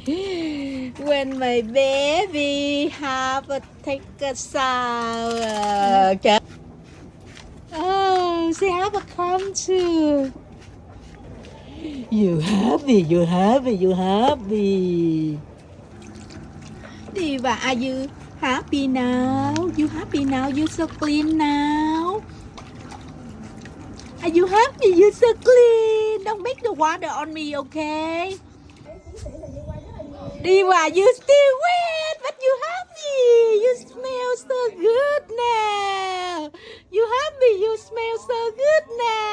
When my baby have a take a shower. Oh, she have a come too. You happy, you happy, you happy. Diva, are you happy now? You happy now? You so clean now? Are you happy? You so clean. Don't make the water on me, okay? Diva, you still wet, but you happy. You smell so good now. You happy? You smell so good now.